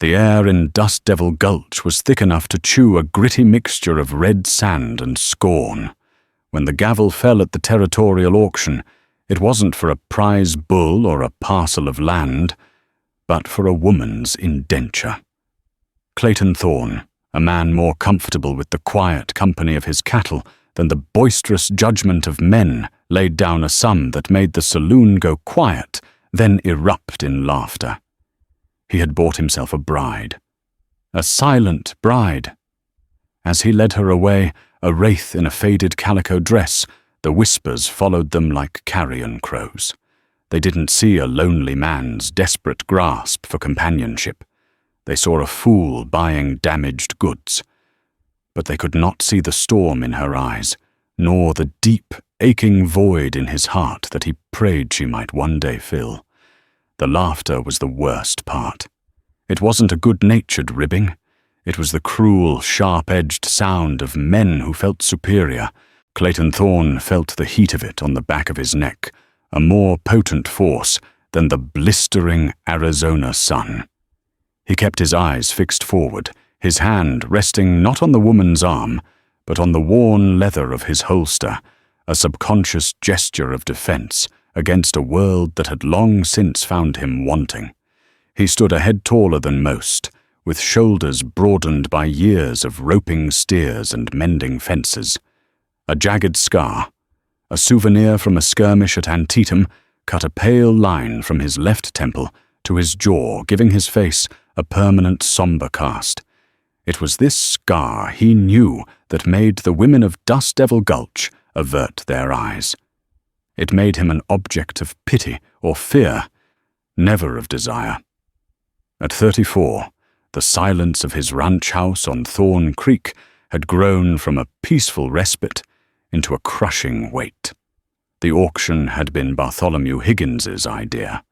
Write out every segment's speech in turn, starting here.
The air in Dust Devil Gulch was thick enough to chew a gritty mixture of red sand and scorn. When the gavel fell at the territorial auction, it wasn't for a prize bull or a parcel of land, but for a woman's indenture. Clayton Thorne, a man more comfortable with the quiet company of his cattle than the boisterous judgment of men, laid down a sum that made the saloon go quiet, then erupt in laughter. He had bought himself a bride. A silent bride. As he led her away, a wraith in a faded calico dress, the whispers followed them like carrion crows. They didn't see a lonely man's desperate grasp for companionship. They saw a fool buying damaged goods. But they could not see the storm in her eyes, nor the deep, aching void in his heart that he prayed she might one day fill. The laughter was the worst part. It wasn't a good-natured ribbing. It was the cruel, sharp-edged sound of men who felt superior. Clayton Thorne felt the heat of it on the back of his neck, a more potent force than the blistering Arizona sun. He kept his eyes fixed forward, his hand resting not on the woman's arm, but on the worn leather of his holster, a subconscious gesture of defense against a world that had long since found him wanting. He stood a head taller than most, with shoulders broadened by years of roping steers and mending fences. A jagged scar, a souvenir from a skirmish at Antietam, cut a pale line from his left temple to his jaw, giving his face a permanent somber cast. It was this scar, he knew, that made the women of Dust Devil Gulch avert their eyes. It made him an object of pity or fear, never of desire. At 34, the silence of his ranch house on Thorn Creek had grown from a peaceful respite into a crushing weight. The auction had been Bartholomew Higgins's idea.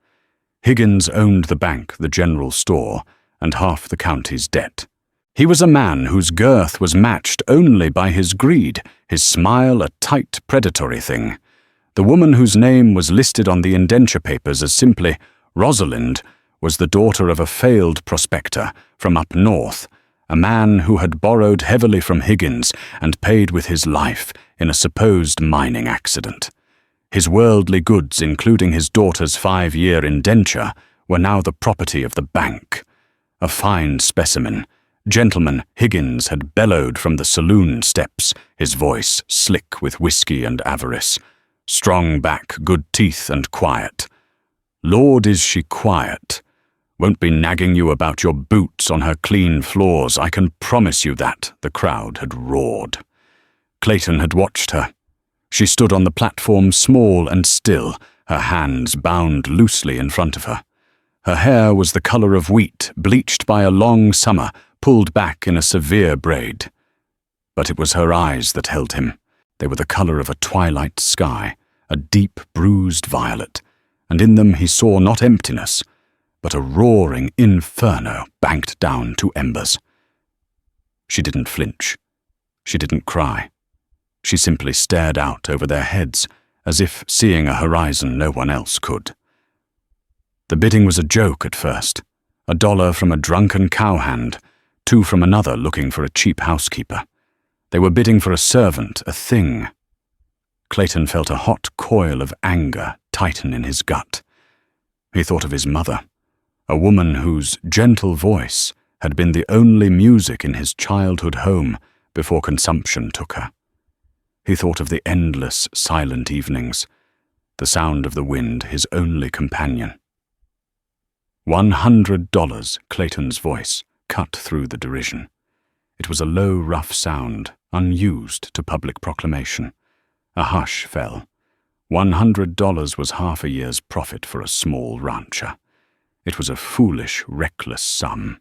Higgins owned the bank, the general store, and half the county's debt. He was a man whose girth was matched only by his greed, his smile a tight, predatory thing. The woman whose name was listed on the indenture papers as simply Rosalind was the daughter of a failed prospector from up north, a man who had borrowed heavily from Higgins and paid with his life in a supposed mining accident. His worldly goods, including his daughter's 5-year indenture, were now the property of the bank. A fine specimen, Gentleman Higgins had bellowed from the saloon steps, his voice slick with whiskey and avarice. Strong back, good teeth, and quiet. Lord, is she quiet. Won't be nagging you about your boots on her clean floors, I can promise you that, the crowd had roared. Clayton had watched her. She stood on the platform small and still, her hands bound loosely in front of her. Her hair was the color of wheat, bleached by a long summer, pulled back in a severe braid. But it was her eyes that held him. They were the color of a twilight sky, a deep, bruised violet, and in them he saw not emptiness, but a roaring inferno banked down to embers. She didn't flinch. She didn't cry. She simply stared out over their heads, as if seeing a horizon no one else could. The bidding was a joke at first. $1 from a drunken cowhand, 2 from another looking for a cheap housekeeper. They were bidding for a servant, a thing. Clayton felt a hot coil of anger tighten in his gut. He thought of his mother, a woman whose gentle voice had been the only music in his childhood home before consumption took her. He thought of the endless, silent evenings, the sound of the wind, his only companion. $100, Clayton's voice cut through the derision. It was a low, rough sound, unused to public proclamation. A hush fell. $100 was half a year's profit for a small rancher. It was a foolish, reckless sum.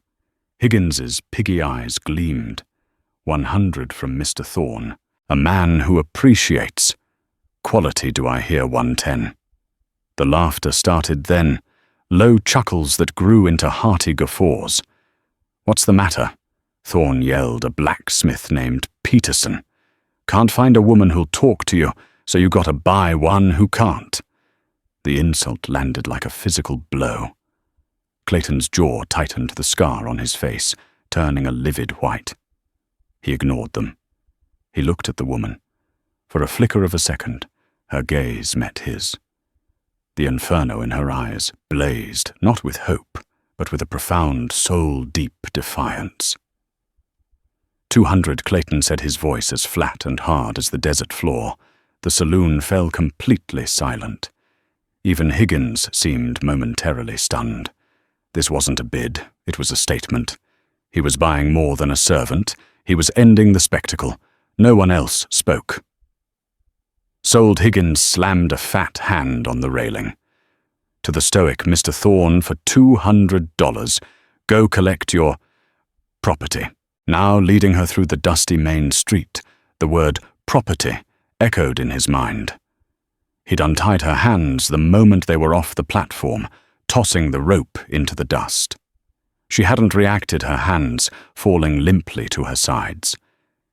Higgins's piggy eyes gleamed. 100 from Mr. Thorne, a man who appreciates. Quality, do I hear 110? The laughter started then, low chuckles that grew into hearty guffaws. What's the matter? Thorne yelled, a blacksmith named Peterson. Can't find a woman who'll talk to you, so you gotta buy one who can't. The insult landed like a physical blow. Clayton's jaw tightened the scar on his face, turning a livid white. He ignored them. He looked at the woman. For a flicker of a second, her gaze met his. The inferno in her eyes blazed, not with hope, but with a profound, soul-deep defiance. 200, Clayton said, his voice as flat and hard as the desert floor. The saloon fell completely silent. Even Higgins seemed momentarily stunned. This wasn't a bid, it was a statement. He was buying more than a servant. He was ending the spectacle. No one else spoke. Sold Higgins slammed a fat hand on the railing. To the stoic Mr. Thorne, for $200, go collect your property. Now leading her through the dusty main street, the word property echoed in his mind. He'd untied her hands the moment they were off the platform, tossing the rope into the dust. She hadn't reacted, her hands falling limply to her sides.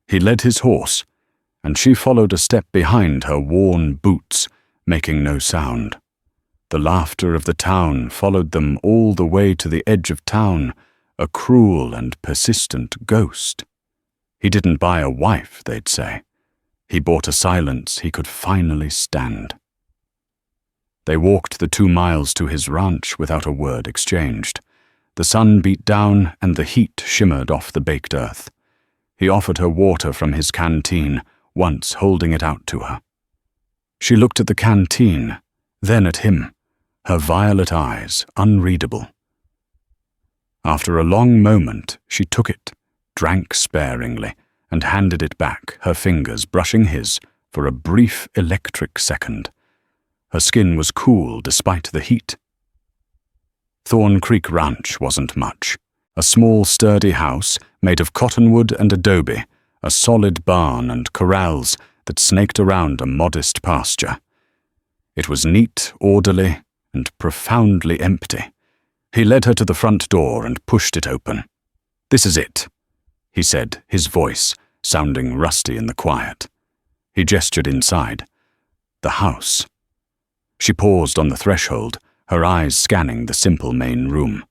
He led his horse, and she followed a step behind, her worn boots making no sound. The laughter of the town followed them all the way to the edge of town, a cruel and persistent ghost. He didn't buy a wife, they'd say. He bought a silence he could finally stand. They walked the 2 miles to his ranch without a word exchanged. The sun beat down and the heat shimmered off the baked earth. He offered her water from his canteen, once holding it out to her. She looked at the canteen, then at him, her violet eyes unreadable. After a long moment, she took it, drank sparingly, and handed it back, her fingers brushing his for a brief electric second. Her skin was cool despite the heat. Thorn Creek Ranch wasn't much. A small, sturdy house made of cottonwood and adobe, a solid barn and corrals that snaked around a modest pasture. It was neat, orderly, and profoundly empty. He led her to the front door and pushed it open. "This is it," he said, his voice sounding rusty in the quiet. He gestured inside. The house. She paused on the threshold, her eyes scanning the simple main room.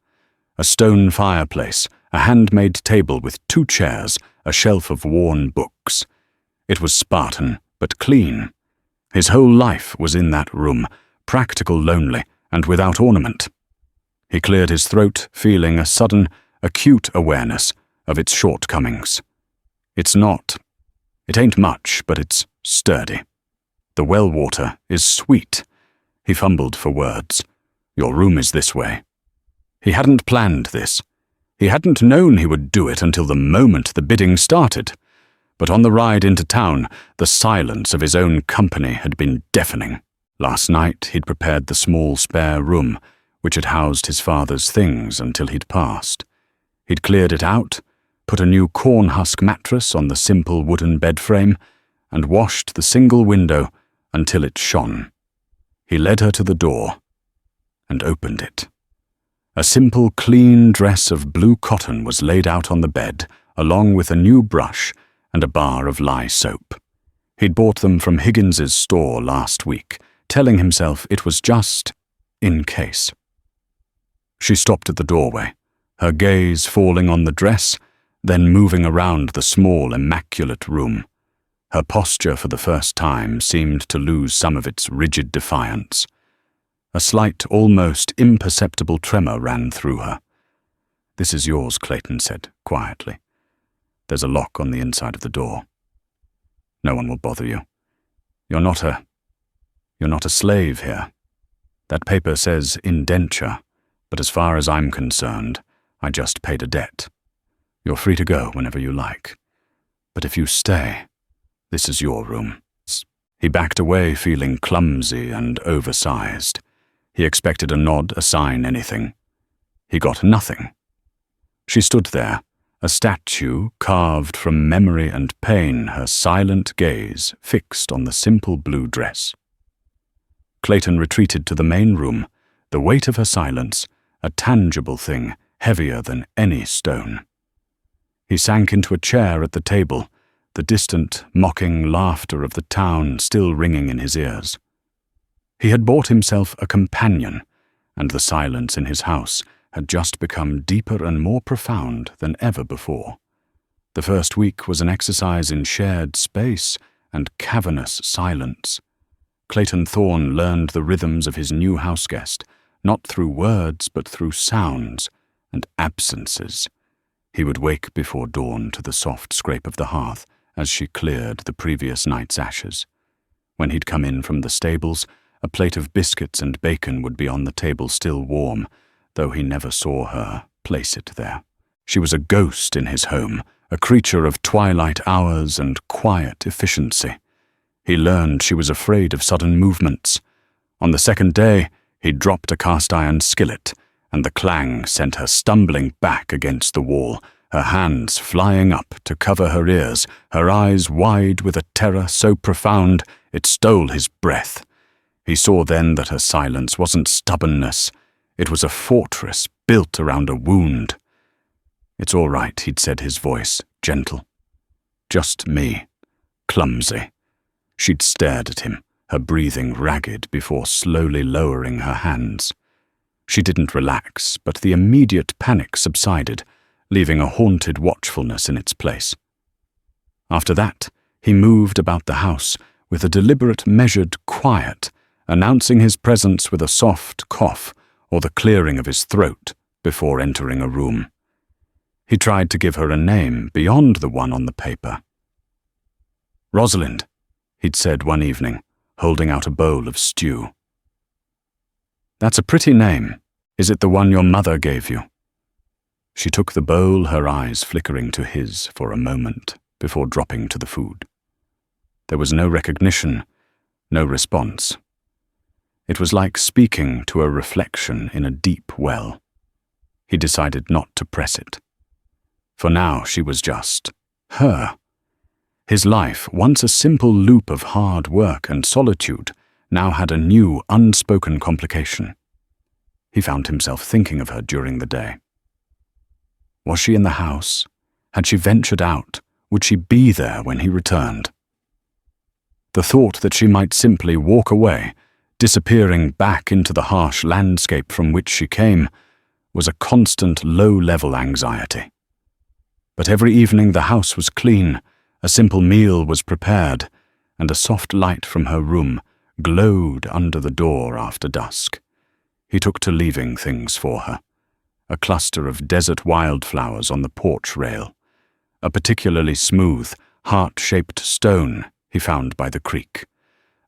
A stone fireplace, a handmade table with 2 chairs, a shelf of worn books. It was Spartan, but clean. His whole life was in that room, practical, lonely, and without ornament. He cleared his throat, feeling a sudden, acute awareness of its shortcomings. It ain't much, but it's sturdy. The well water is sweet. He fumbled for words. Your room is this way. He hadn't planned this. He hadn't known he would do it until the moment the bidding started. But on the ride into town, the silence of his own company had been deafening. Last night he'd prepared the small spare room, which had housed his father's things until he'd passed. He'd cleared it out, put a new corn husk mattress on the simple wooden bed frame, and washed the single window until it shone. He led her to the door and opened it. A simple, clean dress of blue cotton was laid out on the bed, along with a new brush and a bar of lye soap. He'd bought them from Higgins's store last week, telling himself it was just in case. She stopped at the doorway, her gaze falling on the dress, then moving around the small, immaculate room. Her posture for the first time seemed to lose some of its rigid defiance. A slight, almost imperceptible tremor ran through her. "This is yours," Clayton said, quietly. "There's a lock on the inside of the door. No one will bother you. You're not a slave here. That paper says indenture, but as far as I'm concerned, I just paid a debt. You're free to go whenever you like. But if you stay, this is your room." He backed away, feeling clumsy and oversized. He expected a nod, a sign, anything. He got nothing. She stood there, a statue carved from memory and pain, her silent gaze fixed on the simple blue dress. Clayton retreated to the main room, the weight of her silence, a tangible thing, heavier than any stone. He sank into a chair at the table, the distant, mocking laughter of the town still ringing in his ears. He had bought himself a companion, and the silence in his house had just become deeper and more profound than ever before. The first week was an exercise in shared space and cavernous silence. Clayton Thorne learned the rhythms of his new houseguest, not through words but through sounds and absences. He would wake before dawn to the soft scrape of the hearth as she cleared the previous night's ashes. When he'd come in from the stables, a plate of biscuits and bacon would be on the table still warm, though he never saw her place it there. She was a ghost in his home, a creature of twilight hours and quiet efficiency. He learned she was afraid of sudden movements. On the second day, he dropped a cast-iron skillet, and the clang sent her stumbling back against the wall, her hands flying up to cover her ears, her eyes wide with a terror so profound it stole his breath. He saw then that her silence wasn't stubbornness. It was a fortress built around a wound. "It's all right," he'd said, his voice gentle. "Just me. Clumsy." She'd stared at him, her breathing ragged before slowly lowering her hands. She didn't relax, but the immediate panic subsided, leaving a haunted watchfulness in its place. After that, he moved about the house with a deliberate, measured quiet, announcing his presence with a soft cough or the clearing of his throat before entering a room. He tried to give her a name beyond the one on the paper. "Rosalind," he'd said one evening, holding out a bowl of stew. "That's a pretty name. Is it the one your mother gave you?" She took the bowl, her eyes flickering to his for a moment before dropping to the food. There was no recognition, no response. It was like speaking to a reflection in a deep well. He decided not to press it. For now she was just her. His life, once a simple loop of hard work and solitude, now had a new, unspoken complication. He found himself thinking of her during the day. Was she in the house? Had she ventured out? Would she be there when he returned? The thought that she might simply walk away, disappearing back into the harsh landscape from which she came, was a constant low-level anxiety. But every evening the house was clean, a simple meal was prepared, and a soft light from her room glowed under the door after dusk. He took to leaving things for her. A cluster of desert wildflowers on the porch rail, a particularly smooth, heart-shaped stone he found by the creek,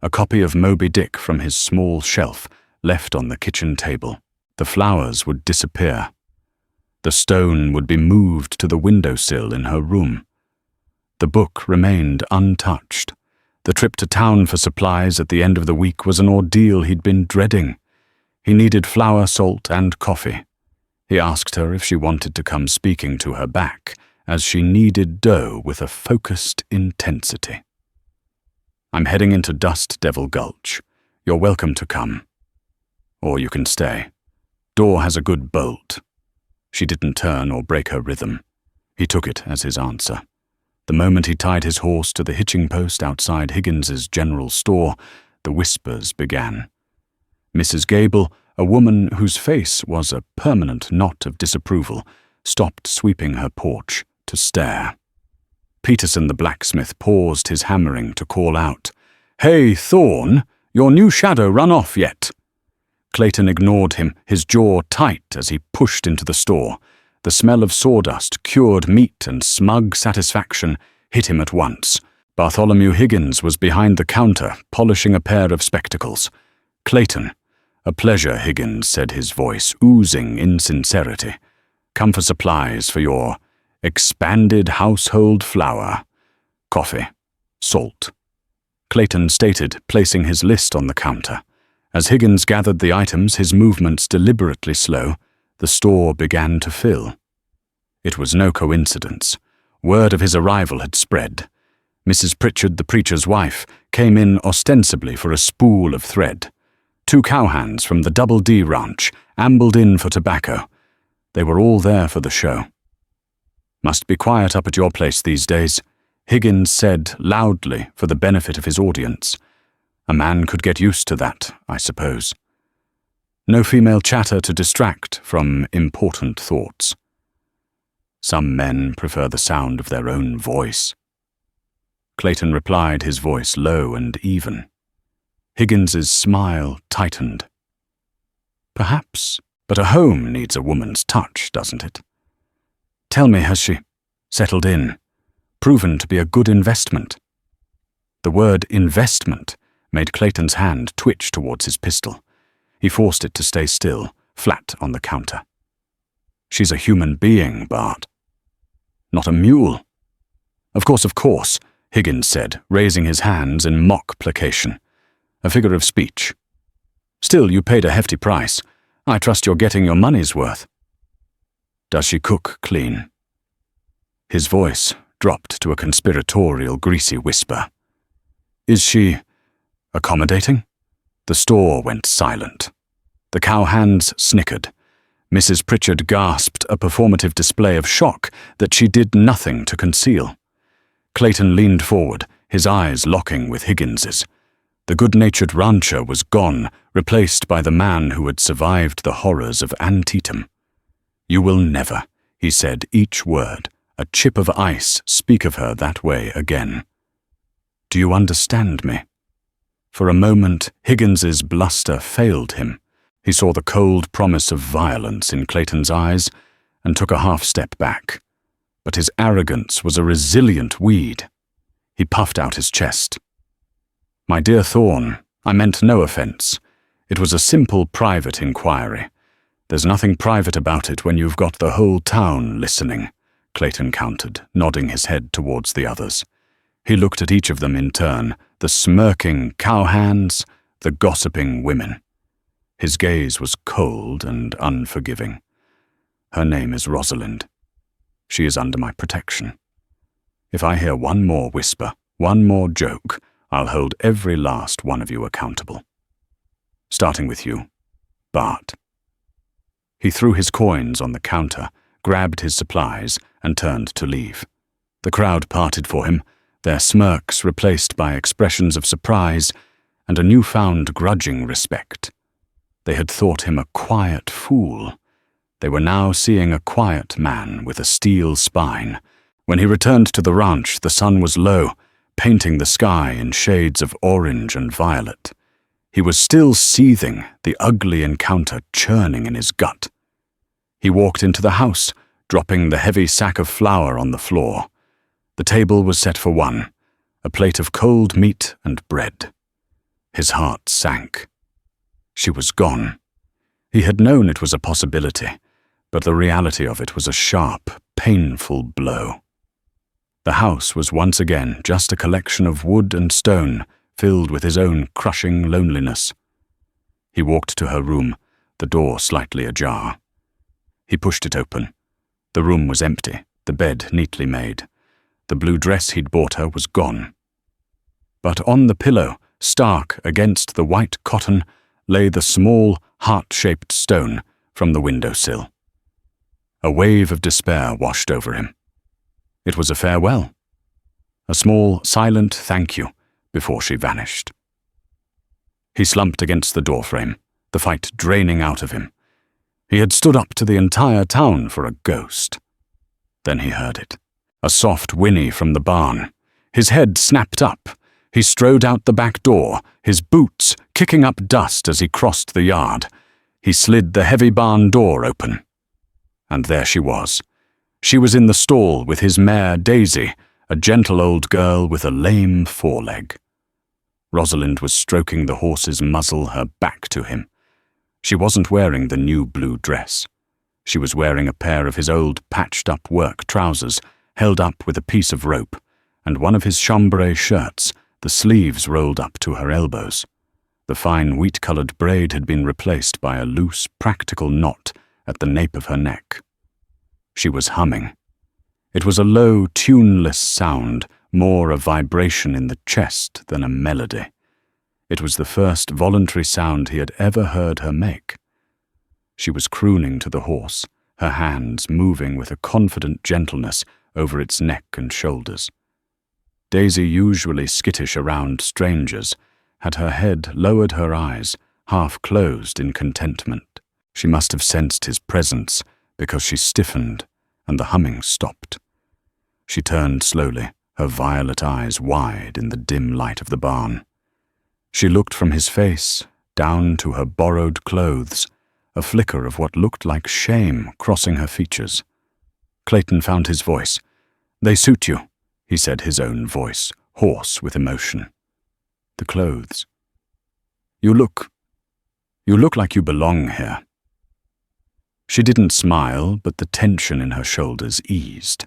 a copy of Moby Dick from his small shelf left on the kitchen table. The flowers would disappear. The stone would be moved to the windowsill in her room. The book remained untouched. The trip to town for supplies at the end of the week was an ordeal he'd been dreading. He needed flour, salt, and coffee. He asked her if she wanted to come speaking to her back, as she kneaded dough with a focused intensity. "I'm heading into Dust Devil Gulch. You're welcome to come. Or you can stay. Door has a good bolt." She didn't turn or break her rhythm. He took it as his answer. The moment he tied his horse to the hitching post outside Higgins's general store, the whispers began. Mrs. Gable, a woman whose face was a permanent knot of disapproval, stopped sweeping her porch to stare. Peterson the blacksmith paused his hammering to call out, "Hey, Thorne, your new shadow run off yet?" Clayton ignored him, his jaw tight as he pushed into the store. The smell of sawdust, cured meat, and smug satisfaction hit him at once. Bartholomew Higgins was behind the counter, polishing a pair of spectacles. "Clayton." "A pleasure," Higgins said, his voice oozing insincerity. "Come for supplies for your expanded household flour. Coffee. Salt." Clayton stated, placing his list on the counter. As Higgins gathered the items, his movements deliberately slow, the store began to fill. It was no coincidence. Word of his arrival had spread. Mrs. Pritchard, the preacher's wife, came in ostensibly for a spool of thread. 2 cowhands from the Double D ranch ambled in for tobacco. They were all there for the show. "Must be quiet up at your place these days," Higgins said loudly for the benefit of his audience. "A man could get used to that, I suppose." No female chatter to distract from important thoughts. Some men prefer the sound of their own voice. Clayton replied, his voice low and even. Higgins's smile tightened. Perhaps, but a home needs a woman's touch, doesn't it? Tell me, has she settled in, proven to be a good investment? The word investment made Clayton's hand twitch towards his pistol. He forced it to stay still, flat on the counter. She's a human being, Bart. Not a mule. Of course, Higgins said, raising his hands in mock placation. A figure of speech. Still, you paid a hefty price. I trust you're getting your money's worth. Does she cook clean? His voice dropped to a conspiratorial, greasy whisper. Is she accommodating? The store went silent. The cowhands snickered. Mrs. Pritchard gasped, a performative display of shock that she did nothing to conceal. Clayton leaned forward, his eyes locking with Higgins's. The good-natured rancher was gone, replaced by the man who had survived the horrors of Antietam. You will never, he said, each word, a chip of ice, speak of her that way again. Do you understand me? For a moment, Higgins's bluster failed him. He saw the cold promise of violence in Clayton's eyes and took a half-step back. But his arrogance was a resilient weed. He puffed out his chest. My dear Thorne, I meant no offense. It was a simple private inquiry. There's nothing private about it when you've got the whole town listening, Clayton countered, nodding his head towards the others. He looked at each of them in turn, the smirking cowhands, the gossiping women. His gaze was cold and unforgiving. Her name is Rosalind. She is under my protection. If I hear one more whisper, one more joke, I'll hold every last one of you accountable. Starting with you, Bart. He threw his coins on the counter, grabbed his supplies, and turned to leave. The crowd parted for him, their smirks replaced by expressions of surprise and a newfound grudging respect. They had thought him a quiet fool. They were now seeing a quiet man with a steel spine. When he returned to the ranch, the sun was low, painting the sky in shades of orange and violet. He was still seething, the ugly encounter churning in his gut. He walked into the house, dropping the heavy sack of flour on the floor. The table was set for one, a plate of cold meat and bread. His heart sank. She was gone. He had known it was a possibility, but the reality of it was a sharp, painful blow. The house was once again just a collection of wood and stone, filled with his own crushing loneliness. He walked to her room, the door slightly ajar. He pushed it open. The room was empty, the bed neatly made. The blue dress he'd bought her was gone. But on the pillow, stark against the white cotton, lay the small, heart-shaped stone from the windowsill. A wave of despair washed over him. It was a farewell. A small, silent thank you before she vanished. He slumped against the doorframe, the fight draining out of him. He had stood up to the entire town for a ghost. Then he heard it. A soft whinny from the barn. His head snapped up. He strode out the back door, his boots kicking up dust as he crossed the yard. He slid the heavy barn door open. And there she was. She was in the stall with his mare Daisy, a gentle old girl with a lame foreleg. Rosalind was stroking the horse's muzzle, her back to him. She wasn't wearing the new blue dress. She was wearing a pair of his old patched-up work trousers, held up with a piece of rope, and one of his chambray shirts, the sleeves rolled up to her elbows. The fine wheat-coloured braid had been replaced by a loose, practical knot at the nape of her neck. She was humming. It was a low, tuneless sound, more a vibration in the chest than a melody. It was the first voluntary sound he had ever heard her make. She was crooning to the horse, her hands moving with a confident gentleness over its neck and shoulders. Daisy, usually skittish around strangers, had her head lowered, her eyes half closed in contentment. She must have sensed his presence, because she stiffened, and the humming stopped. She turned slowly, her violet eyes wide in the dim light of the barn. She looked from his face, down to her borrowed clothes, a flicker of what looked like shame crossing her features. Clayton found his voice. "They suit you," he said, his own voice, hoarse with emotion. "The clothes. You look like you belong here." She didn't smile, but the tension in her shoulders eased.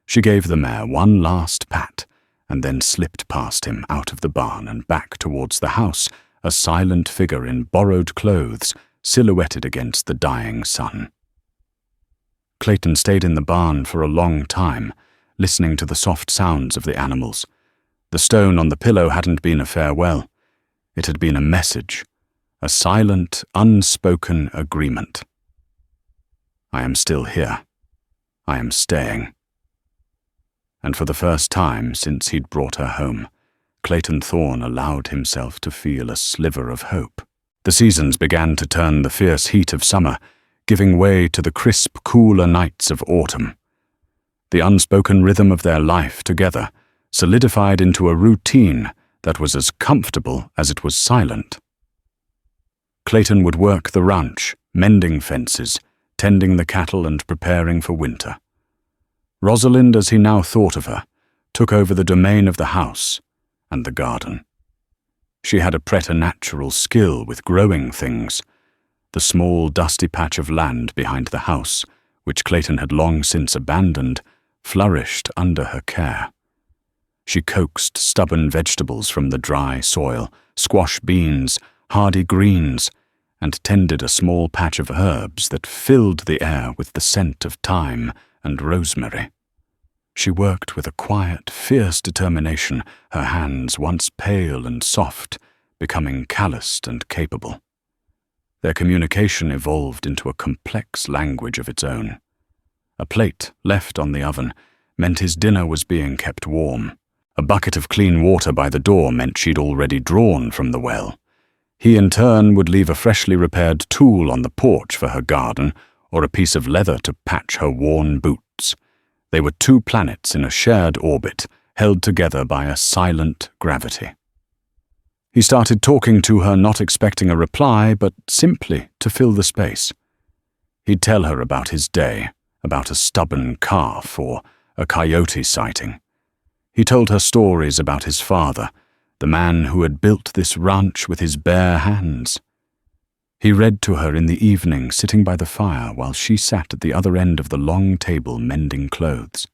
She gave the mare one last pat, and then slipped past him out of the barn and back towards the house, a silent figure in borrowed clothes, silhouetted against the dying sun. Clayton stayed in the barn for a long time, listening to the soft sounds of the animals. The stone on the pillow hadn't been a farewell. It had been a message, a silent, unspoken agreement. "I am still here. I am staying." And for the first time since he'd brought her home, Clayton Thorne allowed himself to feel a sliver of hope. The seasons began to turn the fierce heat of summer, giving way to the crisp, cooler nights of autumn. The unspoken rhythm of their life together solidified into a routine that was as comfortable as it was silent. Clayton would work the ranch, mending fences, tending the cattle and preparing for winter. Rosalind, as he now thought of her, took over the domain of the house and the garden. She had a preternatural skill with growing things. The small, dusty patch of land behind the house, which Clayton had long since abandoned, flourished under her care. She coaxed stubborn vegetables from the dry soil, squash beans, hardy greens, and tended a small patch of herbs that filled the air with the scent of thyme and rosemary. She worked with a quiet, fierce determination, her hands once pale and soft, becoming calloused and capable. Their communication evolved into a complex language of its own. A plate left on the oven meant his dinner was being kept warm. A bucket of clean water by the door meant she'd already drawn from the well. He in turn would leave a freshly repaired tool on the porch for her garden, or a piece of leather to patch her worn boots. They were two planets in a shared orbit, held together by a silent gravity. He started talking to her, not expecting a reply, but simply to fill the space. He'd tell her about his day, about a stubborn calf or a coyote sighting. He told her stories about his father, the man who had built this ranch with his bare hands. He read to her in the evening, sitting by the fire while she sat at the other end of the long table mending clothes.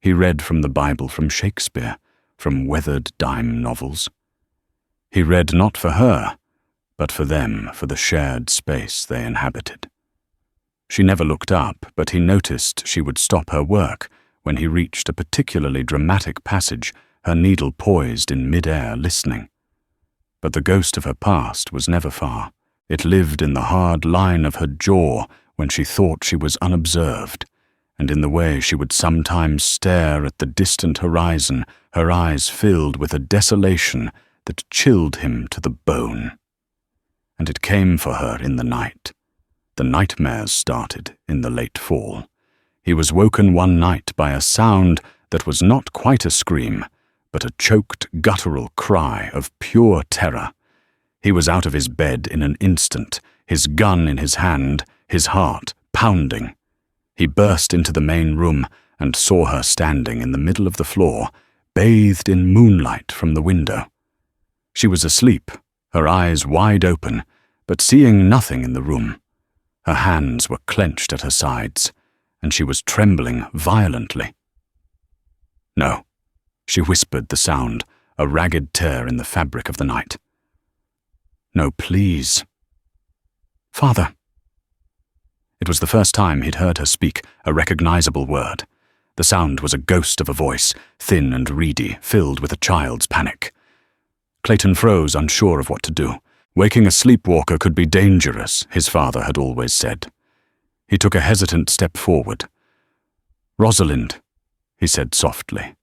He read from the Bible, from Shakespeare, from weathered dime novels. He read not for her, but for them, for the shared space they inhabited. She never looked up, but he noticed she would stop her work when he reached a particularly dramatic passage, her needle poised in mid-air listening. But the ghost of her past was never far. It lived in the hard line of her jaw when she thought she was unobserved, and in the way she would sometimes stare at the distant horizon, her eyes filled with a desolation that chilled him to the bone. And it came for her in the night. The nightmares started in the late fall. He was woken one night by a sound that was not quite a scream, but a choked, guttural cry of pure terror. He was out of his bed in an instant, his gun in his hand, his heart pounding. He burst into the main room and saw her standing in the middle of the floor, bathed in moonlight from the window. She was asleep, her eyes wide open, but seeing nothing in the room. Her hands were clenched at her sides, and she was trembling violently. "No," she whispered the sound, a ragged tear in the fabric of the night. "No, please." "Father." It was the first time he'd heard her speak a recognizable word. The sound was a ghost of a voice, thin and reedy, filled with a child's panic. Clayton froze, unsure of what to do. Waking a sleepwalker could be dangerous, his father had always said. He took a hesitant step forward. "Rosalind," he said softly.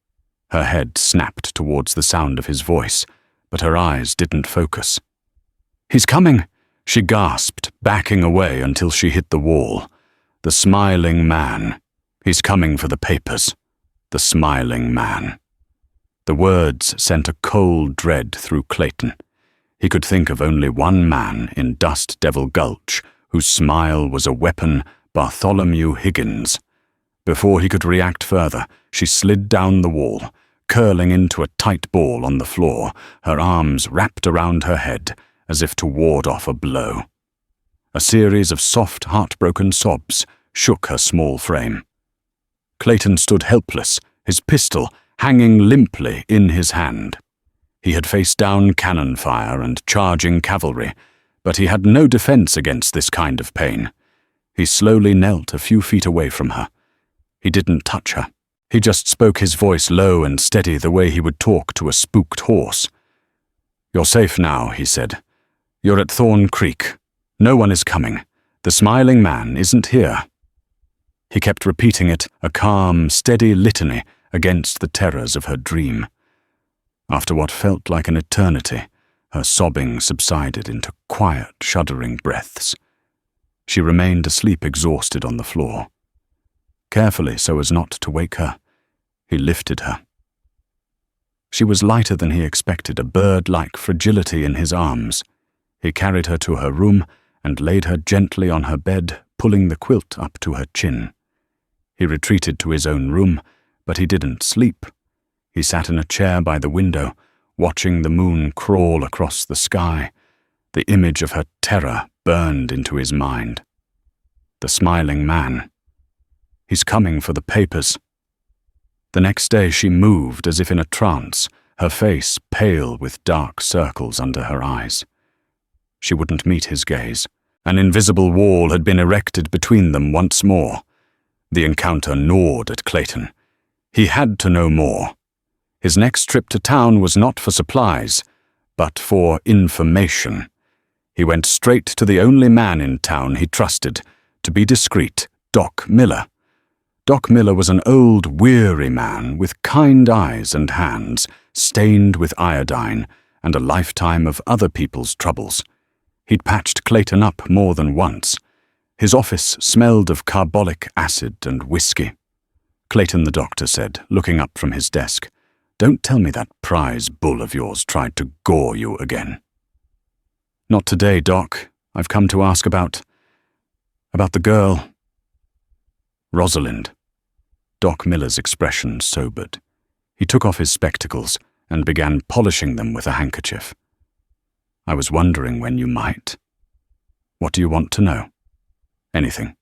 Her head snapped towards the sound of his voice, but her eyes didn't focus. "He's coming," She gasped, backing away until she hit the wall. The smiling man. He's coming for the papers. The smiling man. The words sent a cold dread through Clayton. He could think of only one man in Dust Devil Gulch whose smile was a weapon, Bartholomew Higgins. Before he could react further, she slid down the wall, curling into a tight ball on the floor, her arms wrapped around her head as if to ward off a blow. A series of soft, heartbroken sobs shook her small frame. Clayton stood helpless, his pistol hanging limply in his hand. He had faced down cannon fire and charging cavalry, but he had no defense against this kind of pain. He slowly knelt a few feet away from her. He didn't touch her. He just spoke, his voice low and steady, the way he would talk to a spooked horse. "You're safe now," he said. "You're at Thorn Creek. No one is coming. The smiling man isn't here." He kept repeating it, a calm, steady litany against the terrors of her dream. After what felt like an eternity, her sobbing subsided into quiet, shuddering breaths. She remained asleep, exhausted on the floor. Carefully, so as not to wake her, he lifted her. She was lighter than he expected, a bird-like fragility in his arms. He carried her to her room and laid her gently on her bed, pulling the quilt up to her chin. He retreated to his own room, but he didn't sleep. He sat in a chair by the window, watching the moon crawl across the sky. The image of her terror burned into his mind. The smiling man. He's coming for the papers. The next day she moved as if in a trance, her face pale with dark circles under her eyes. She wouldn't meet his gaze. An invisible wall had been erected between them once more. The encounter gnawed at Clayton. He had to know more. His next trip to town was not for supplies, but for information. He went straight to the only man in town he trusted, to be discreet, Doc Miller. Doc Miller was an old, weary man with kind eyes and hands, stained with iodine, and a lifetime of other people's troubles. He'd patched Clayton up more than once. His office smelled of carbolic acid and whiskey. "Clayton," the doctor said, looking up from his desk, "don't tell me that prize bull of yours tried to gore you again." "Not today, Doc. I've come to ask about the girl." "Rosalind." Doc Miller's expression sobered. He took off his spectacles and began polishing them with a handkerchief. "I was wondering when you might. What do you want to know?" "Anything."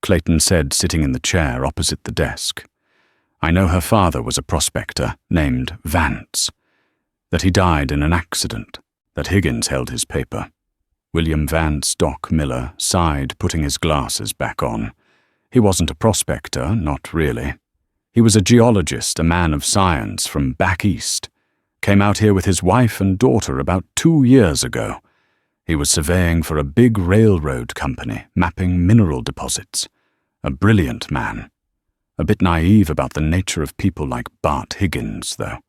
Clayton said, sitting in the chair opposite the desk. "I know her father was a prospector named Vance, that he died in an accident, that Higgins held his paper." William Vance, Doc Miller, sighed, putting his glasses back on. He wasn't a prospector, not really. He was a geologist, a man of science from back east. Came out here with his wife and daughter about 2 years ago. He was surveying for a big railroad company, mapping mineral deposits. A brilliant man. A bit naive about the nature of people like Bart Higgins, though.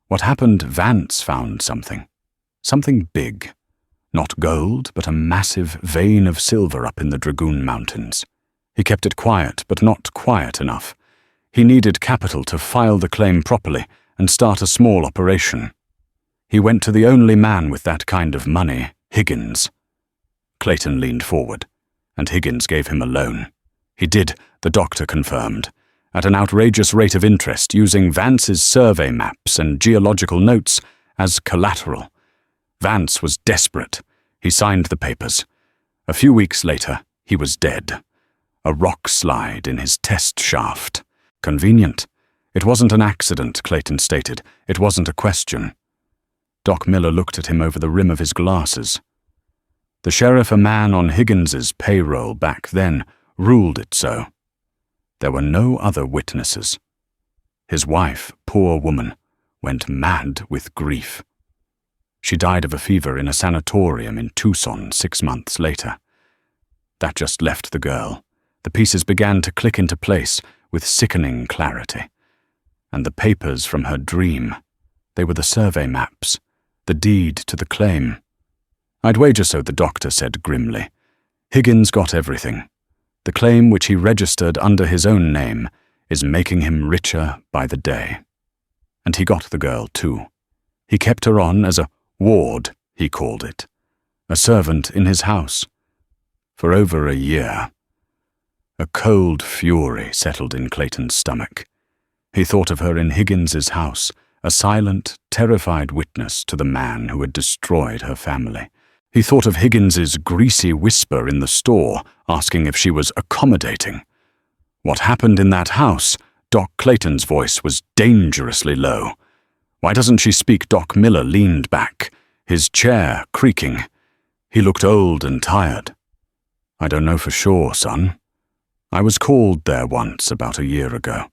What happened, Vance found something. Something big. Not gold, but a massive vein of silver up in the Dragoon Mountains. He kept it quiet, but not quiet enough. He needed capital to file the claim properly and start a small operation. He went to the only man with that kind of money, Higgins. Clayton leaned forward, and Higgins gave him a loan. He did, the doctor confirmed, at an outrageous rate of interest, using Vance's survey maps and geological notes as collateral. Vance was desperate. He signed the papers. A few weeks later, he was dead. A rock slide in his test shaft. Convenient. It wasn't an accident, Clayton stated. It wasn't a question. Doc Miller looked at him over the rim of his glasses. The sheriff, a man on Higgins's payroll back then, ruled it so. There were no other witnesses. His wife, poor woman, went mad with grief. She died of a fever in a sanatorium in Tucson 6 months later. That just left the girl. The pieces began to click into place with sickening clarity. And the papers from her dream, they were the survey maps, the deed to the claim. "I'd wager so," the doctor said grimly. "Higgins got everything. The claim which he registered under his own name is making him richer by the day." And he got the girl, too. He kept her on as a ward, he called it, a servant in his house, for over a year. A cold fury settled in Clayton's stomach. He thought of her in Higgins's house, a silent, terrified witness to the man who had destroyed her family. He thought of Higgins's greasy whisper in the store, asking if she was accommodating. What happened in that house? Doc Clayton's voice was dangerously low. "Why doesn't she speak?" Doc Miller leaned back, his chair creaking. He looked old and tired. "I don't know for sure, son. I was called there once about a year ago.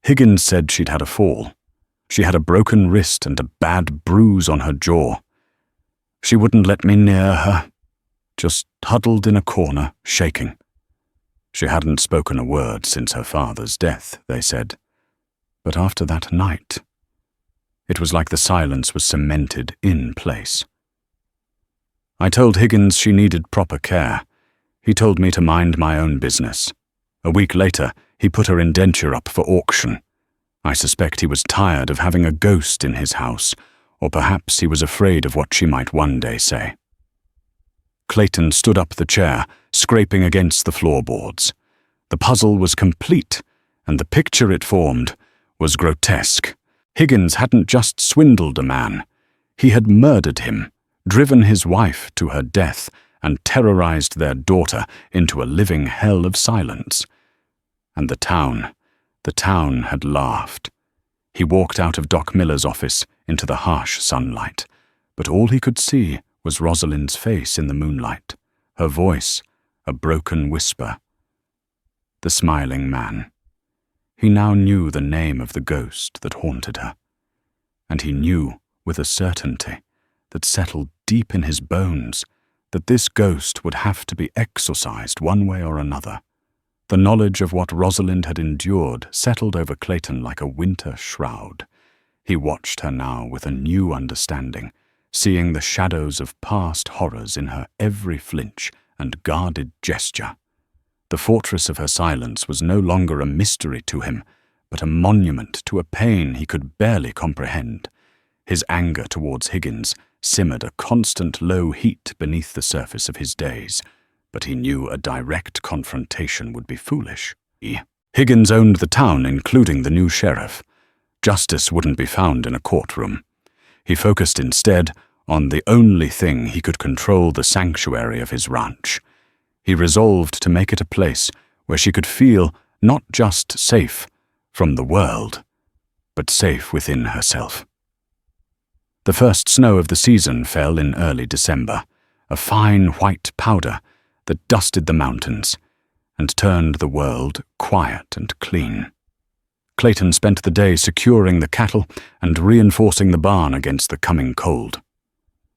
Higgins said she'd had a fall. She had a broken wrist and a bad bruise on her jaw. She wouldn't let me near her, just huddled in a corner, shaking. She hadn't spoken a word since her father's death, they said. But after that night, it was like the silence was cemented in place. I told Higgins she needed proper care. He told me to mind my own business. A week later, he put her indenture up for auction. I suspect he was tired of having a ghost in his house, or perhaps he was afraid of what she might one day say. Clayton stood up the chair, scraping against the floorboards. The puzzle was complete, and the picture it formed was grotesque. Higgins hadn't just swindled a man. He had murdered him, driven his wife to her death, and terrorized their daughter into a living hell of silence. And the town had laughed. He walked out of Doc Miller's office into the harsh sunlight, but all he could see was Rosalind's face in the moonlight, her voice a broken whisper. The smiling man. He now knew the name of the ghost that haunted her, and he knew with a certainty that settled deep in his bones that this ghost would have to be exorcised one way or another. The knowledge of what Rosalind had endured settled over Clayton like a winter shroud. He watched her now with a new understanding, seeing the shadows of past horrors in her every flinch and guarded gesture. The fortress of her silence was no longer a mystery to him, but a monument to a pain he could barely comprehend. His anger towards Higgins simmered a constant low heat beneath the surface of his days, but he knew a direct confrontation would be foolish. Higgins owned the town, including the new sheriff. Justice wouldn't be found in a courtroom. He focused instead on the only thing he could control, the sanctuary of his ranch. He resolved to make it a place where she could feel not just safe from the world, but safe within herself. The first snow of the season fell in early December, a fine white powder that dusted the mountains and turned the world quiet and clean. Clayton spent the day securing the cattle and reinforcing the barn against the coming cold.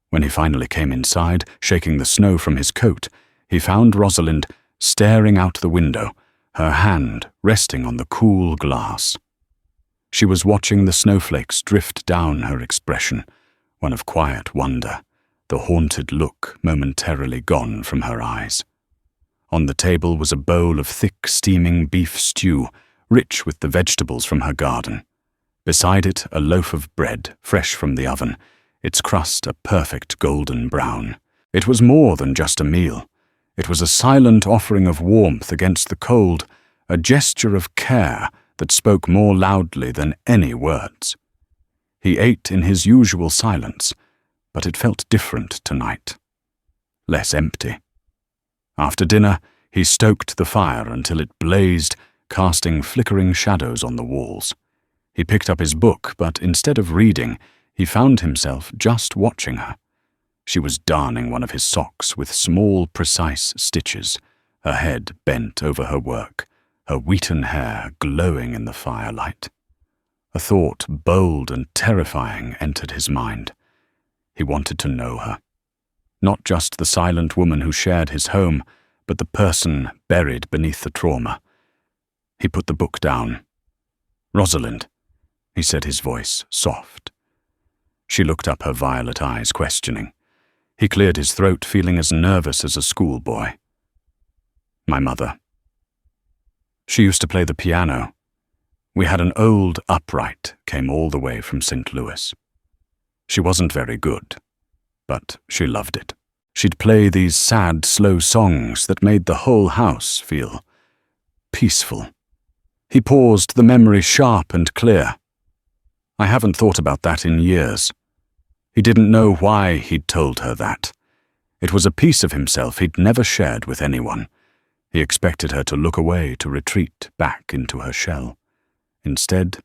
When he finally came inside, shaking the snow from his coat, he found Rosalind staring out the window, her hand resting on the cool glass. She was watching the snowflakes drift down her expression, one of quiet wonder, the haunted look momentarily gone from her eyes. On the table was a bowl of thick, steaming beef stew, rich with the vegetables from her garden. Beside it, a loaf of bread, fresh from the oven, its crust a perfect golden brown. It was more than just a meal. It was a silent offering of warmth against the cold, a gesture of care that spoke more loudly than any words. He ate in his usual silence, but it felt different tonight. Less empty. After dinner, he stoked the fire until it blazed, casting flickering shadows on the walls. He picked up his book, but instead of reading, he found himself just watching her. She was darning one of his socks with small, precise stitches, her head bent over her work, her wheaten hair glowing in the firelight. A thought bold and terrifying entered his mind. He wanted to know her. Not just the silent woman who shared his home, but the person buried beneath the trauma. He put the book down. "Rosalind," he said, his voice soft. She looked up, her violet eyes questioning. He cleared his throat, feeling as nervous as a schoolboy. My mother. She used to play the piano. We had an old upright, came all the way from St. Louis. She wasn't very good, but she loved it. She'd play these sad, slow songs that made the whole house feel peaceful. He paused, the memory sharp and clear. I haven't thought about that in years. He didn't know why he'd told her that. It was a piece of himself he'd never shared with anyone. He expected her to look away, to retreat back into her shell. Instead,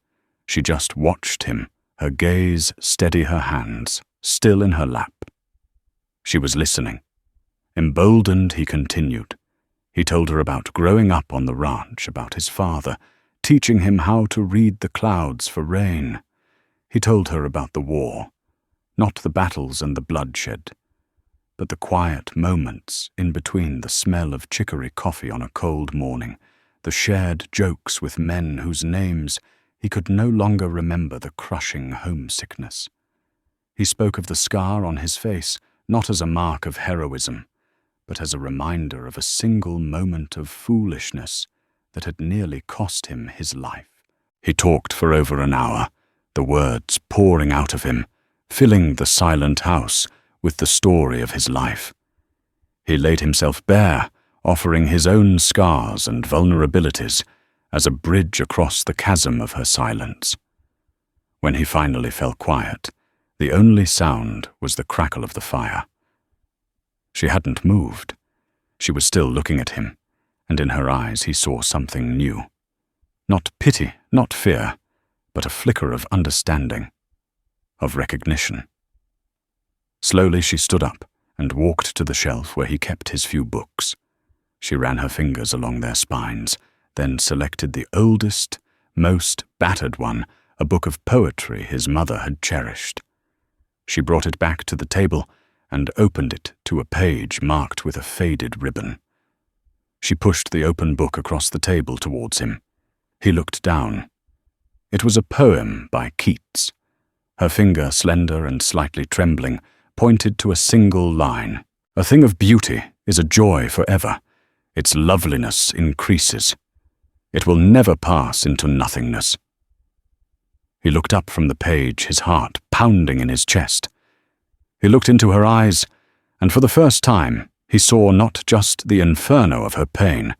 she just watched him, her gaze steady, her hands still in her lap. She was listening. Emboldened, he continued. He told her about growing up on the ranch, about his father, teaching him how to read the clouds for rain. He told her about the war, not the battles and the bloodshed, but the quiet moments in between, the smell of chicory coffee on a cold morning, the shared jokes with men whose names he could no longer remember, the crushing homesickness. He spoke of the scar on his face, not as a mark of heroism, but as a reminder of a single moment of foolishness that had nearly cost him his life. He talked for over an hour, the words pouring out of him, filling the silent house with the story of his life. He laid himself bare, offering his own scars and vulnerabilities as a bridge across the chasm of her silence. When he finally fell quiet, the only sound was the crackle of the fire. She hadn't moved. She was still looking at him, and in her eyes he saw something new. Not pity, not fear, but a flicker of understanding, of recognition. Slowly she stood up and walked to the shelf where he kept his few books. She ran her fingers along their spines, then selected the oldest, most battered one, a book of poetry his mother had cherished. She brought it back to the table and opened it to a page marked with a faded ribbon. She pushed the open book across the table towards him. He looked down. It was a poem by Keats. Her finger, slender and slightly trembling, pointed to a single line. A thing of beauty is a joy forever. Its loveliness increases. It will never pass into nothingness. He looked up from the page, his heart pounding in his chest. He looked into her eyes, and for the first time he saw not just the inferno of her pain,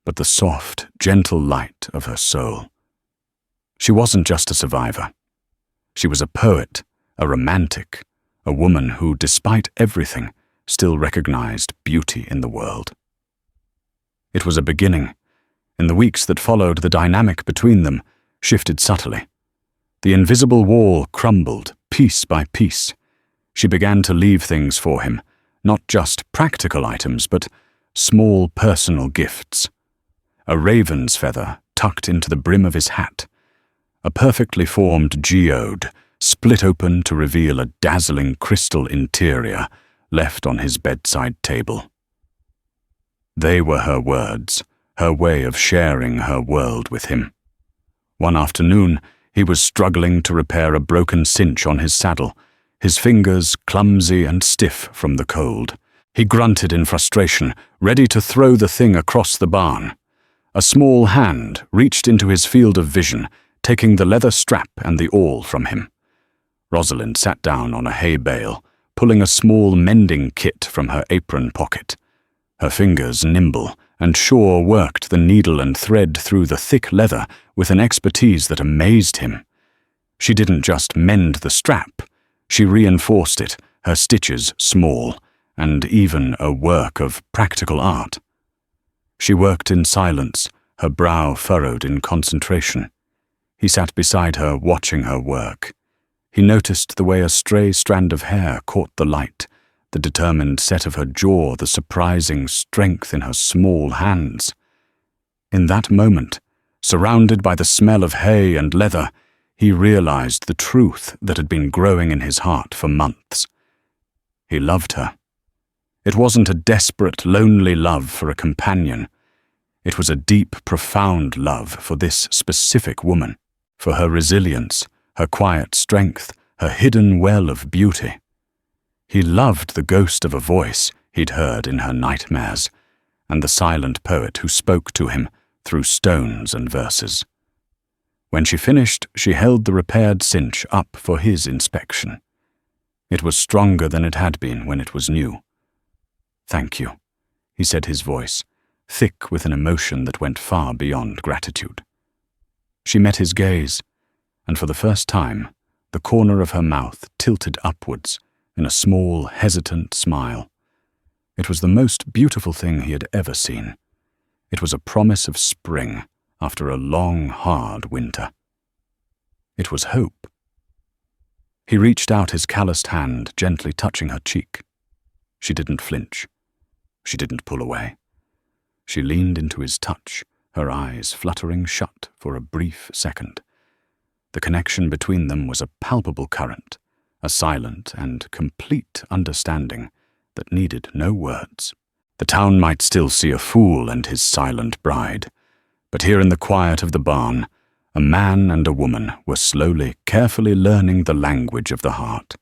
but the soft, gentle light of her soul. She wasn't just a survivor. She was a poet, a romantic, a woman who, despite everything, still recognized beauty in the world. It was a beginning. In the weeks that followed, the dynamic between them shifted subtly. The invisible wall crumbled, piece by piece. She began to leave things for him, not just practical items, but small personal gifts. A raven's feather tucked into the brim of his hat, a perfectly formed geode split open to reveal a dazzling crystal interior left on his bedside table. They were her words, her way of sharing her world with him. One afternoon, he was struggling to repair a broken cinch on his saddle, his fingers clumsy and stiff from the cold. He grunted in frustration, ready to throw the thing across the barn. A small hand reached into his field of vision, taking the leather strap and the awl from him. Rosalind sat down on a hay bale, pulling a small mending kit from her apron pocket. Her fingers nimble, and sure worked the needle and thread through the thick leather with an expertise that amazed him. She didn't just mend the strap, she reinforced it, her stitches small, and even a work of practical art. She worked in silence, her brow furrowed in concentration. He sat beside her, watching her work. He noticed the way a stray strand of hair caught the light, the determined set of her jaw, the surprising strength in her small hands. In that moment, surrounded by the smell of hay and leather, he realized the truth that had been growing in his heart for months. He loved her. It wasn't a desperate, lonely love for a companion. It was a deep, profound love for this specific woman, for her resilience, her quiet strength, her hidden well of beauty. He loved the ghost of a voice he'd heard in her nightmares, and the silent poet who spoke to him through stones and verses. When she finished, she held the repaired cinch up for his inspection. It was stronger than it had been when it was new. "Thank you," he said, his voice thick with an emotion that went far beyond gratitude. She met his gaze, and for the first time, the corner of her mouth tilted upwards in a small, hesitant smile. It was the most beautiful thing he had ever seen. It was a promise of spring after a long, hard winter. It was hope. He reached out his calloused hand, gently touching her cheek. She didn't flinch. She didn't pull away. She leaned into his touch, her eyes fluttering shut for a brief second. The connection between them was a palpable current, a silent and complete understanding that needed no words. The town might still see a fool and his silent bride, but here in the quiet of the barn, a man and a woman were slowly, carefully learning the language of the heart.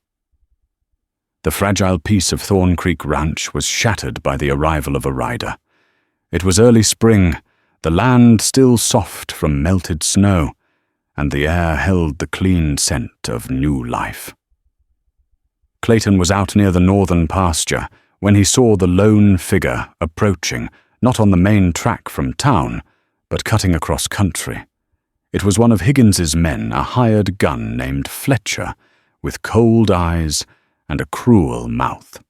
The fragile piece of Thorn Creek Ranch was shattered by the arrival of a rider. It was early spring, the land still soft from melted snow, and the air held the clean scent of new life. Clayton was out near the northern pasture when he saw the lone figure approaching, not on the main track from town, but cutting across country. It was one of Higgins's men, a hired gun named Fletcher, with cold eyes and a cruel mouth.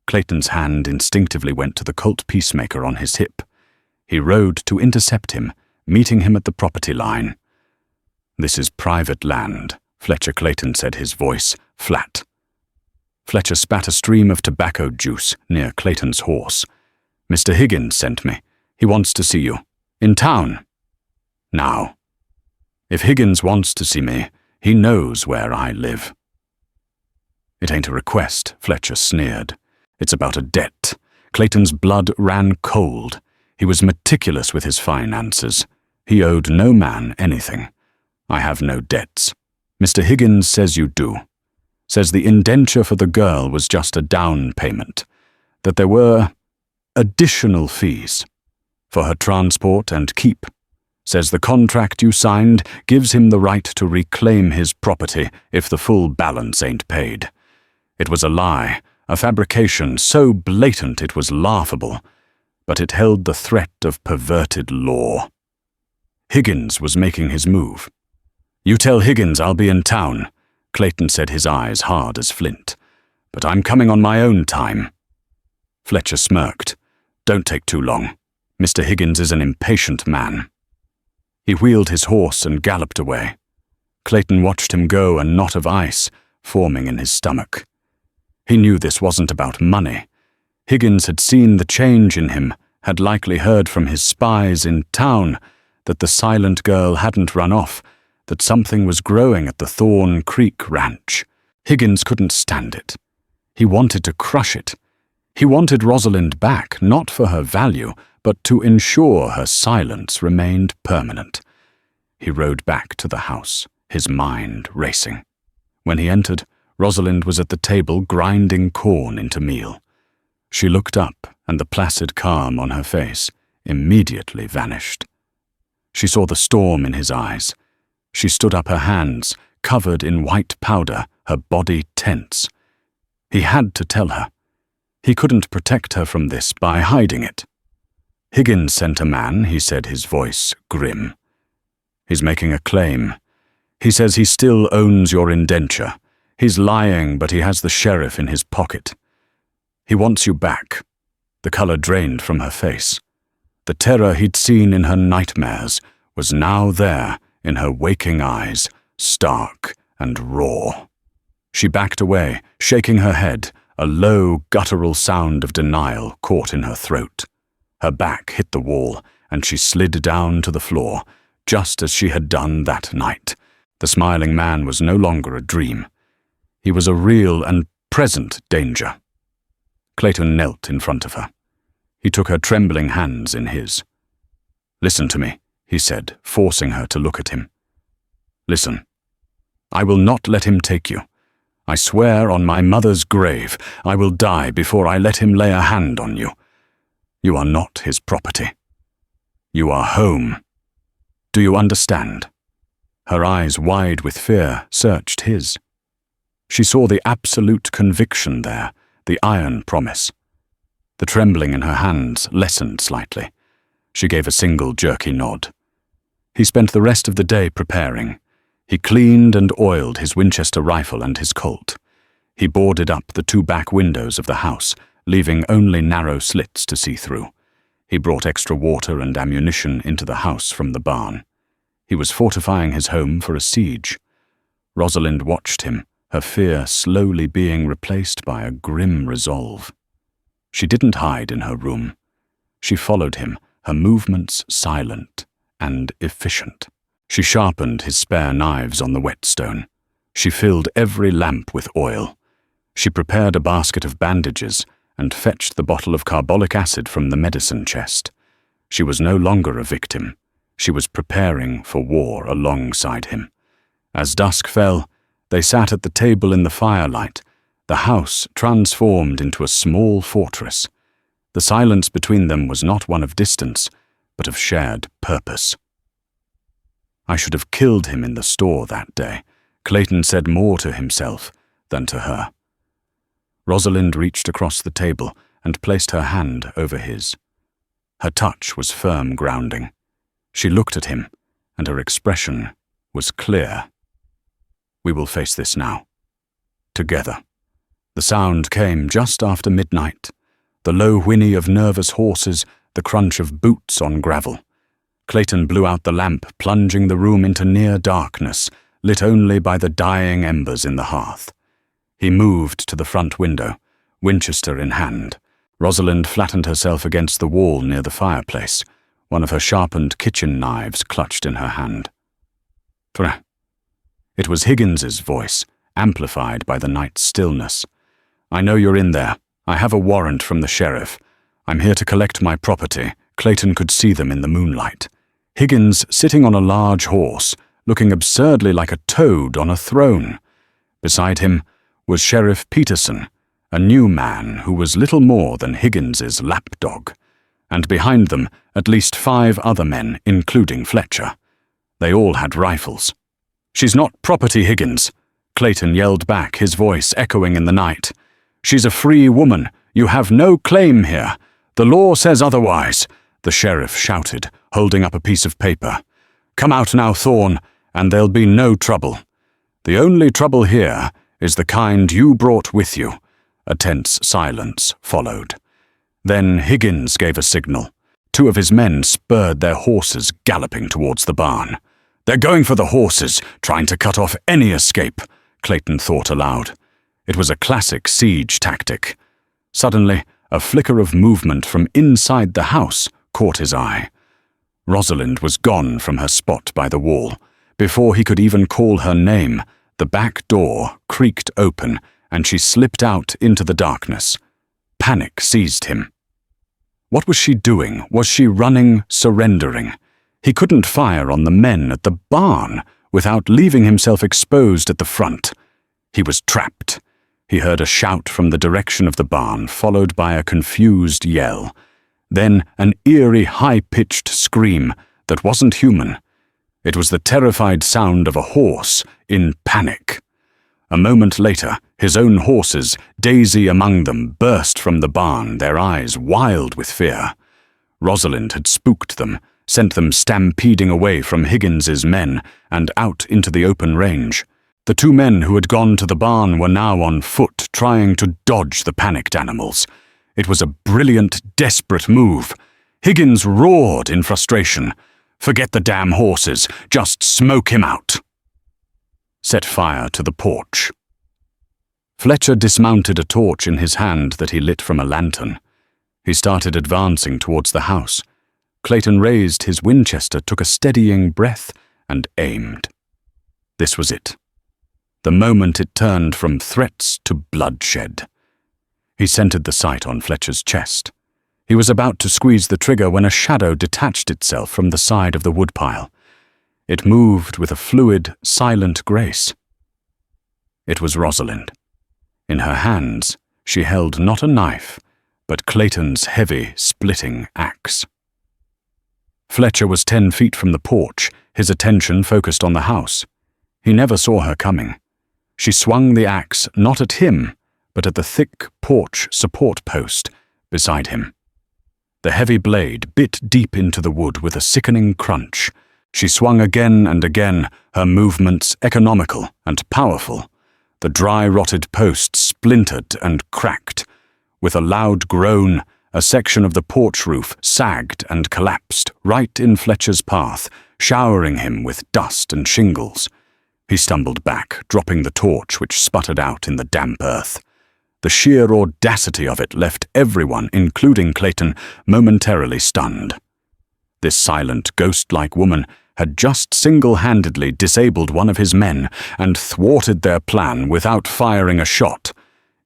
Clayton's hand instinctively went to the Colt peacemaker on his hip. He rode to intercept him, meeting him at the property line. "This is private land," Fletcher Clayton said, his voice flat. Fletcher spat a stream of tobacco juice near Clayton's horse. "Mr. Higgins sent me. He wants to see you. In town. Now. If Higgins wants to see me, he knows where I live." "It ain't a request," Fletcher sneered. "It's about a debt." Clayton's blood ran cold. He was meticulous with his finances. He owed no man anything. "I have no debts. Mr. Higgins says you do. Says the indenture for the girl was just a down payment. That there were additional fees for her transport and keep. Says the contract you signed gives him the right to reclaim his property if the full balance ain't paid. It was a lie, a fabrication so blatant it was laughable, but it held the threat of perverted law. Higgins was making his move. "You tell Higgins I'll be in town," Clayton said, his eyes hard as flint. "But I'm coming on my own time." Fletcher smirked. "Don't take too long. Mr. Higgins is an impatient man." He wheeled his horse and galloped away. Clayton watched him go, a knot of ice forming in his stomach. He knew this wasn't about money. Higgins had seen the change in him, had likely heard from his spies in town that the silent girl hadn't run off, that something was growing at the Thorn Creek Ranch. Higgins couldn't stand it. He wanted to crush it. He wanted Rosalind back, not for her value, but to ensure her silence remained permanent. He rode back to the house, his mind racing. When he entered, Rosalind was at the table grinding corn into meal. She looked up, and the placid calm on her face immediately vanished. She saw the storm in his eyes. She stood up, her hands covered in white powder, her body tense. He had to tell her. He couldn't protect her from this by hiding it. "Higgins sent a man," he said, his voice grim. "He's making a claim. He says he still owns your indenture. He's lying, but he has the sheriff in his pocket. He wants you back." The color drained from her face. The terror he'd seen in her nightmares was now there in her waking eyes, stark and raw. She backed away, shaking her head, a low, guttural sound of denial caught in her throat. Her back hit the wall, and she slid down to the floor, just as she had done that night. The smiling man was no longer a dream. He was a real and present danger. Clayton knelt in front of her. He took her trembling hands in his. "Listen to me," he said, forcing her to look at him. "Listen. I will not let him take you. I swear on my mother's grave I will die before I let him lay a hand on you. You are not his property. You are home. Do you understand?" Her eyes, wide with fear, searched his. She saw the absolute conviction there, the iron promise. The trembling in her hands lessened slightly. She gave a single jerky nod. He spent the rest of the day preparing. He cleaned and oiled his Winchester rifle and his Colt. He boarded up the 2 back windows of the house, leaving only narrow slits to see through. He brought extra water and ammunition into the house from the barn. He was fortifying his home for a siege. Rosalind watched him, her fear slowly being replaced by a grim resolve. She didn't hide in her room. She followed him, her movements silent and efficient. She sharpened his spare knives on the whetstone. She filled every lamp with oil. She prepared a basket of bandages and fetched the bottle of carbolic acid from the medicine chest. She was no longer a victim. She was preparing for war alongside him. As dusk fell, they sat at the table in the firelight, the house transformed into a small fortress. The silence between them was not one of distance, but of shared purpose. "I should have killed him in the store that day," Clayton said more to himself than to her. Rosalind reached across the table and placed her hand over his. Her touch was firm grounding. She looked at him, and her expression was clear. "We will face this now. Together." The sound came just after midnight, the low whinny of nervous horses, the crunch of boots on gravel. Clayton blew out the lamp, plunging the room into near darkness, lit only by the dying embers in the hearth. He moved to the front window, Winchester in hand. Rosalind flattened herself against the wall near the fireplace, one of her sharpened kitchen knives clutched in her hand. It was Higgins's voice, amplified by the night's stillness. "I know you're in there. I have a warrant from the sheriff. I'm here to collect my property." Clayton could see them in the moonlight. Higgins sitting on a large horse, looking absurdly like a toad on a throne. Beside him was Sheriff Peterson, a new man who was little more than Higgins's lapdog. And behind them, at least 5 other men, including Fletcher. They all had rifles. "She's not property, Higgins," Clayton yelled back, his voice echoing in the night. "She's a free woman. You have no claim here. The law says otherwise," the sheriff shouted, holding up a piece of paper. "Come out now, Thorne, and there'll be no trouble. The only trouble here is the kind you brought with you." A tense silence followed. Then Higgins gave a signal. 2 of his men spurred their horses, galloping towards the barn. "They're going for the horses, trying to cut off any escape," Clayton thought aloud. It was a classic siege tactic. Suddenly, a flicker of movement from inside the house caught his eye. Rosalind was gone from her spot by the wall. Before he could even call her name, the back door creaked open and she slipped out into the darkness. Panic seized him. What was she doing? Was she running, surrendering? He couldn't fire on the men at the barn without leaving himself exposed at the front. He was trapped. He heard a shout from the direction of the barn, followed by a confused yell. Then an eerie, high-pitched scream that wasn't human. It was the terrified sound of a horse in panic. A moment later, his own horses, Daisy among them, burst from the barn, their eyes wild with fear. Rosalind had spooked them, sent them stampeding away from Higgins's men and out into the open range. The 2 men who had gone to the barn were now on foot, trying to dodge the panicked animals. It was a brilliant, desperate move. Higgins roared in frustration. "Forget the damn horses, just smoke him out." Set fire to the porch. Fletcher dismounted a torch in his hand that he lit from a lantern. He started advancing towards the house. Clayton raised his Winchester, took a steadying breath, and aimed. This was it. The moment it turned from threats to bloodshed. He centered the sight on Fletcher's chest. He was about to squeeze the trigger when a shadow detached itself from the side of the woodpile. It moved with a fluid, silent grace. It was Rosalind. In her hands, she held not a knife, but Clayton's heavy, splitting axe. Fletcher was 10 feet from the porch, his attention focused on the house. He never saw her coming. She swung the axe not at him, but at the thick porch support post beside him. The heavy blade bit deep into the wood with a sickening crunch. She swung again and again, her movements economical and powerful. The dry, rotted post splintered and cracked. With a loud groan, a section of the porch roof sagged and collapsed right in Fletcher's path, showering him with dust and shingles. He stumbled back, dropping the torch which sputtered out in the damp earth. The sheer audacity of it left everyone, including Clayton, momentarily stunned. This silent, ghost-like woman had just single-handedly disabled one of his men and thwarted their plan without firing a shot.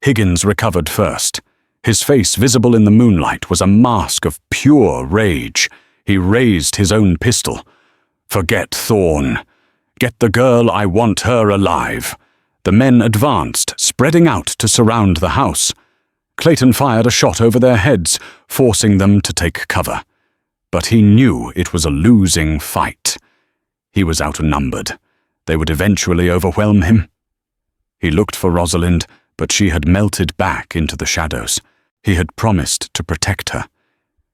Higgins recovered first. His face, visible in the moonlight, was a mask of pure rage. He raised his own pistol. "Forget Thorne. Get the girl, I want her alive." The men advanced, spreading out to surround the house. Clayton fired a shot over their heads, forcing them to take cover. But he knew it was a losing fight. He was outnumbered. They would eventually overwhelm him. He looked for Rosalind, but she had melted back into the shadows. He had promised to protect her.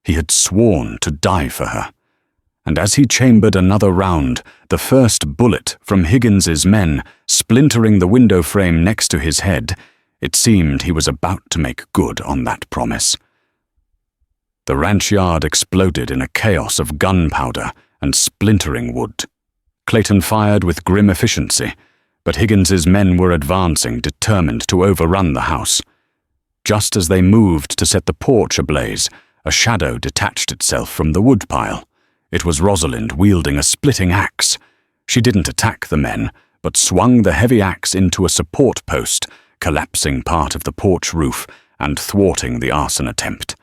He had sworn to die for her. And as he chambered another round, the first bullet from Higgins's men splintering the window frame next to his head, it seemed he was about to make good on that promise. The ranch yard exploded in a chaos of gunpowder and splintering wood. Clayton fired with grim efficiency, but Higgins's men were advancing, determined to overrun the house. Just as they moved to set the porch ablaze, a shadow detached itself from the woodpile. It was Rosalind wielding a splitting axe. She didn't attack the men, but swung the heavy axe into a support post, collapsing part of the porch roof and thwarting the arson attempt.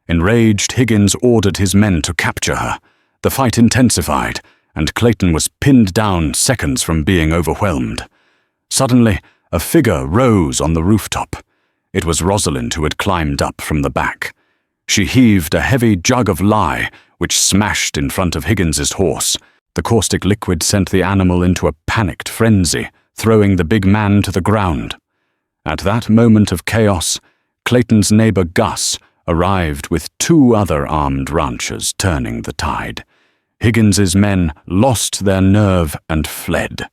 Enraged, Higgins ordered his men to capture her. The fight intensified, and Clayton was pinned down seconds from being overwhelmed. Suddenly, a figure rose on the rooftop. It was Rosalind who had climbed up from the back. She heaved a heavy jug of lye, which smashed in front of Higgins's horse. The caustic liquid sent the animal into a panicked frenzy, throwing the big man to the ground. At that moment of chaos, Clayton's neighbor Gus arrived with 2 other armed ranchers, turning the tide. Higgins's men lost their nerve and fled.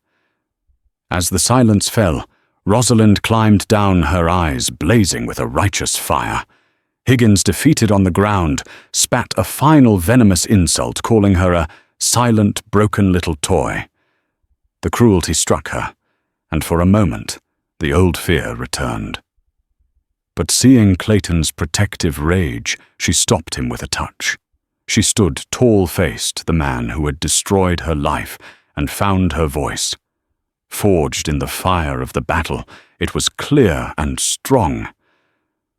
As the silence fell, Rosalind climbed down, her eyes blazing with a righteous fire. Higgins, defeated on the ground, spat a final venomous insult, calling her a silent, broken little toy. The cruelty struck her, and for a moment, the old fear returned. But seeing Clayton's protective rage, she stopped him with a touch. She stood tall-faced, the man who had destroyed her life, and found her voice. Forged in the fire of the battle, it was clear and strong.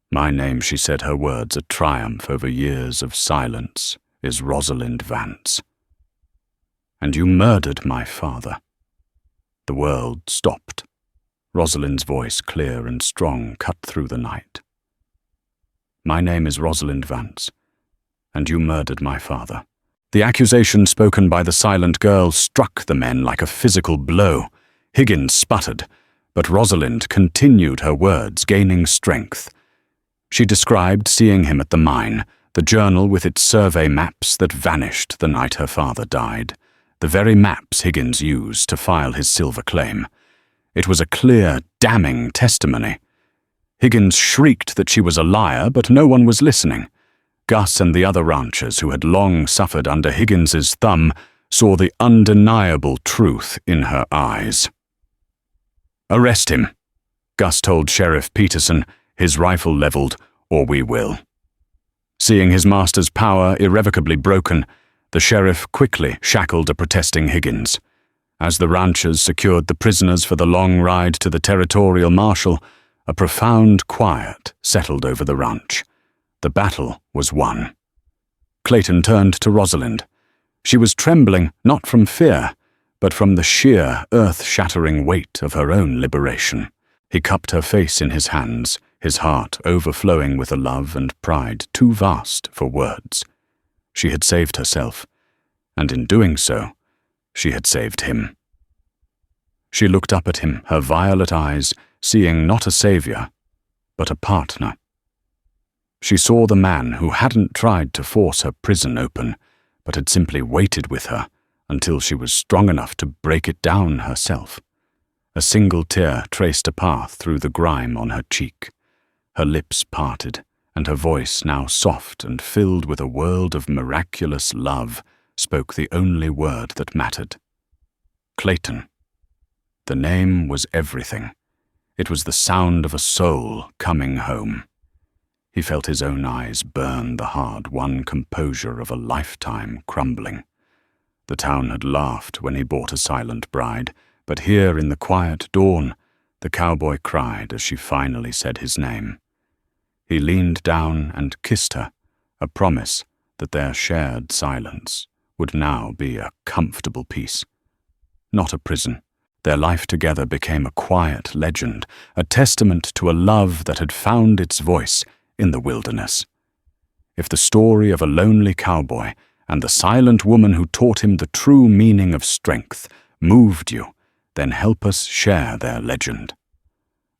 "My name," she said, her words a triumph over years of silence, "is Rosalind Vance. And you murdered my father." The world stopped. Rosalind's voice, clear and strong, cut through the night. "My name is Rosalind Vance, and you murdered my father." The accusation spoken by the silent girl struck the men like a physical blow. Higgins sputtered, but Rosalind continued her words, gaining strength. She described seeing him at the mine, the journal with its survey maps that vanished the night her father died, the very maps Higgins used to file his silver claim. It was a clear, damning testimony. Higgins shrieked that she was a liar, but no one was listening. Gus and the other ranchers who had long suffered under Higgins's thumb saw the undeniable truth in her eyes. "Arrest him," Gus told Sheriff Peterson, his rifle leveled, "or we will." Seeing his master's power irrevocably broken, the sheriff quickly shackled a protesting Higgins. As the ranchers secured the prisoners for the long ride to the territorial marshal, a profound quiet settled over the ranch. The battle was won. Clayton turned to Rosalind. She was trembling not from fear, but from the sheer, earth-shattering weight of her own liberation. He cupped her face in his hands, his heart overflowing with a love and pride too vast for words. She had saved herself, and in doing so, she had saved him. She looked up at him, her violet eyes seeing not a savior, but a partner. She saw the man who hadn't tried to force her prison open, but had simply waited with her until she was strong enough to break it down herself. A single tear traced a path through the grime on her cheek. Her lips parted, and her voice, now soft and filled with a world of miraculous love, spoke the only word that mattered. Clayton. The name was everything. It was the sound of a soul coming home. He felt his own eyes burn the hard-won composure of a lifetime crumbling. The town had laughed when he bought a silent bride, but here in the quiet dawn, the cowboy cried as she finally said his name. He leaned down and kissed her, a promise that their shared silence would now be a comfortable peace. Not a prison. Their life together became a quiet legend, a testament to a love that had found its voice in the wilderness. If the story of a lonely cowboy and the silent woman who taught him the true meaning of strength moved you, then help us share their legend.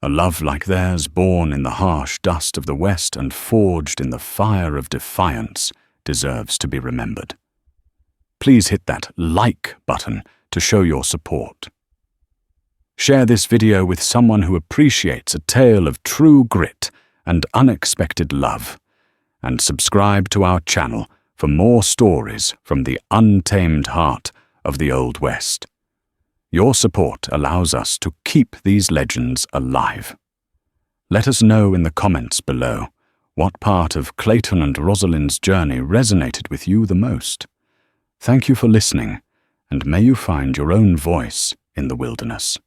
A love like theirs, born in the harsh dust of the West and forged in the fire of defiance, deserves to be remembered. Please hit that like button to show your support. Share this video with someone who appreciates a tale of true grit and unexpected love, and subscribe to our channel for more stories from the untamed heart of the Old West. Your support allows us to keep these legends alive. Let us know in the comments below what part of Clayton and Rosalind's journey resonated with you the most. Thank you for listening, and may you find your own voice in the wilderness.